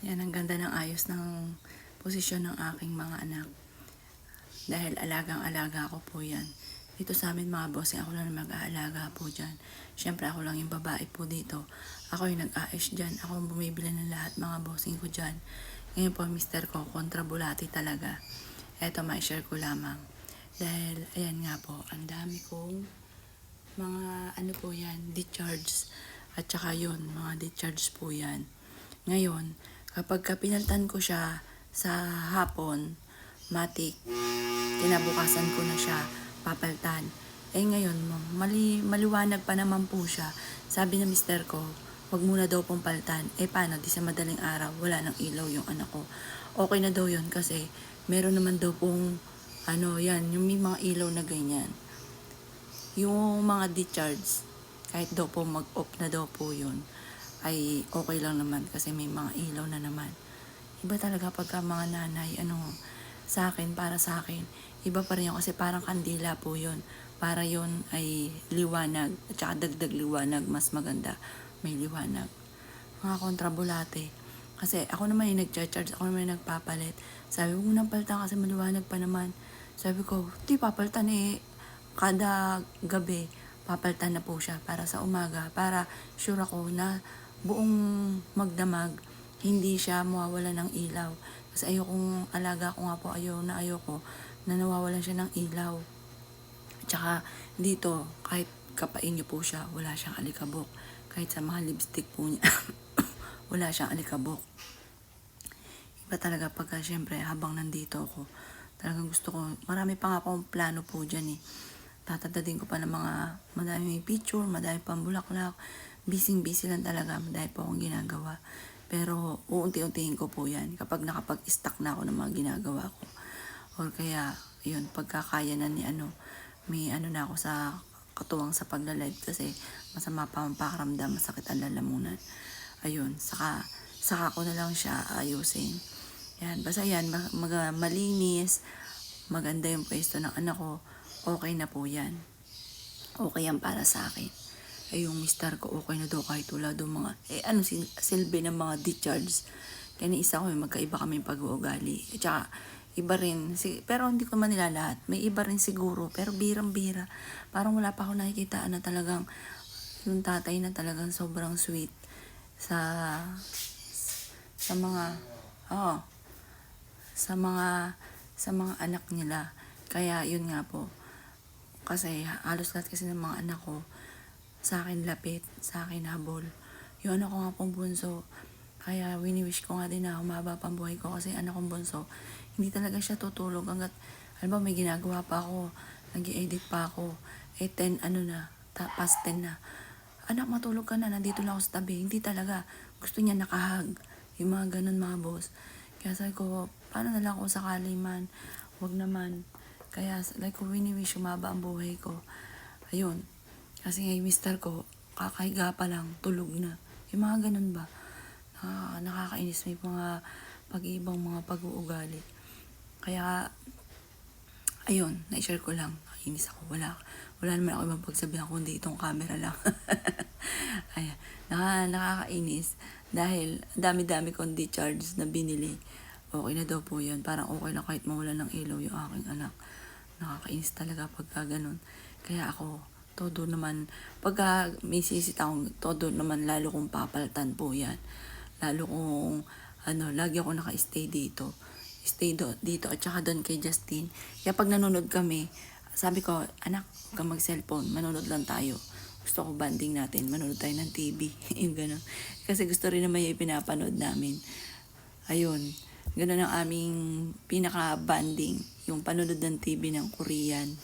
Yan, ang ganda ng ayos ng posisyon ng aking mga anak. Dahil alagang-alaga ko po yan. Dito sa amin mga bossing, ako lang mag-aalaga po dyan. Siyempre ako lang yung babae po dito. Ako yung nag-aayos dyan. Ako yung bumibili ng lahat mga bossing ko dyan. Ngayon po, mister ko, kontrabulati talaga. Eto, ma-share ko lamang. Dahil, ayan nga po, ang dami kong mga ano po yan, discharge. At saka yun, mga discharge po yan. Ngayon, kapag pinaltan ko siya sa hapon, matik, kinabukasan ko na siya papaltan. Eh ngayon, maliwanag pa naman po siya. Sabi ng mister ko, wag muna daw pong paltan. Eh paano, di sa madaling araw, wala nang ilaw yung anak ko. Okay na daw yun kasi meron naman daw pong, yan, yung may mga ilaw na ganyan. Yung mga discharge, kahit daw po mag-off na daw po yun, ay okay lang naman kasi may mga ilaw na naman. Iba talaga pagka mga nanay, para sa akin, iba pa rin yun kasi parang kandila po yun. Para yun ay liwanag, at saka dagdag liwanag, mas maganda, may liwanag. Mga kontrabulate. Kasi ako naman yung nag-charge, ako naman yung nagpapalit. Sabi ko, nang palitan kasi maliwanag pa naman. Sabi ko, di papalitan kada gabi, papalitan na po siya para sa umaga, para sure ako na buong magdamag, hindi siya mawawala ng ilaw. Kasi ayokong alaga ko nga po, ayoko na nawawalan siya ng ilaw. Tsaka dito, kahit kapain niyo po siya, wala siyang alikabok. Kahit sa mga lipstick po niya, wala siyang alikabok. Iba talaga pagka syempre habang nandito ako, talagang gusto ko, marami pa nga akong plano po dyan Tatadadin ko pa ng mga madami picture, madami pang bulaklak. Busy lang talaga, madami po akong ginagawa. Pero uunti-untiin ko po yan kapag nakapag-stack na ako ng mga ginagawa ko. Or kaya, yun, pagkakaya na may na ako sa katuwang sa pagla-live kasi masama pa ang pakaramdam, masakit ang lalamunan. Ayun, saka ko na lang siya ayusin. Yan, basta yan, malinis, maganda yung pwesto ng anak ko, okay na po yan. Okay yan para sa akin. Ay yung mister ko, okay na daw kahit wala daw mga, silbi ng mga discharge. Kaya isa ko, magkaiba kami pag-uugali. At saka, iba rin, pero hindi ko man nila lahat. May iba rin siguro, pero birang-bira. Parang wala pa ako nakikita na talagang, yung tatay na talagang sobrang sweet sa mga, sa mga anak nila. Kaya yun nga po, kasi halos lahat kasi ng mga anak ko sa akin lapit, sa akin habol. Yung anak ko nga pong bunso, kaya wini-wish ko nga din na humaba pang buhay ko kasi anak kong bunso, hindi talaga siya tutulog hanggat, may ginagawa pa ako, nag-i-edit pa ako, 10 past 10 na. Anak, matulog ka na, nandito lang ako sa tabi. Hindi talaga, gusto niya nakahag. Yung mga ganun mga boss. Kaya sabi ko, paano na lang ako sakali man, wag naman. Kaya like ko wini-wish humaba ang buhay ko. Ayun. Kasi nga yung mister ko, kakahiga pa lang, tulog na. Yung mga ganun ba? Nakakainis, may mga pag-ibang mga pag-uugali. Kaya, ayun, na-share ko lang. Nakainis ako. Wala naman ako ibang pagsabihan kundi itong camera lang. Ayan, nakakainis. Dahil dami-dami kong discharge na binili. Okay na daw po yun. Parang okay lang kahit mawala ng ilaw yung aking anak. Nakakainis talaga pagka ganun. Kaya ako, todo naman, pagka may sisit akong, todo naman lalo kong papaltan po yan. Lalo kong, lagi ako naka-stay dito. Dito at saka doon kay Justin. Kaya pag nanonood kami, sabi ko, anak, huwag kang mag-cellphone, manonood lang tayo. Gusto ko banding natin, manonood tayo ng TV. Yung gano'n. Kasi gusto rin naman yung pinapanood namin. Ayun, gano'n ang aming pinaka-banding, yung panonood ng TV ng Korean.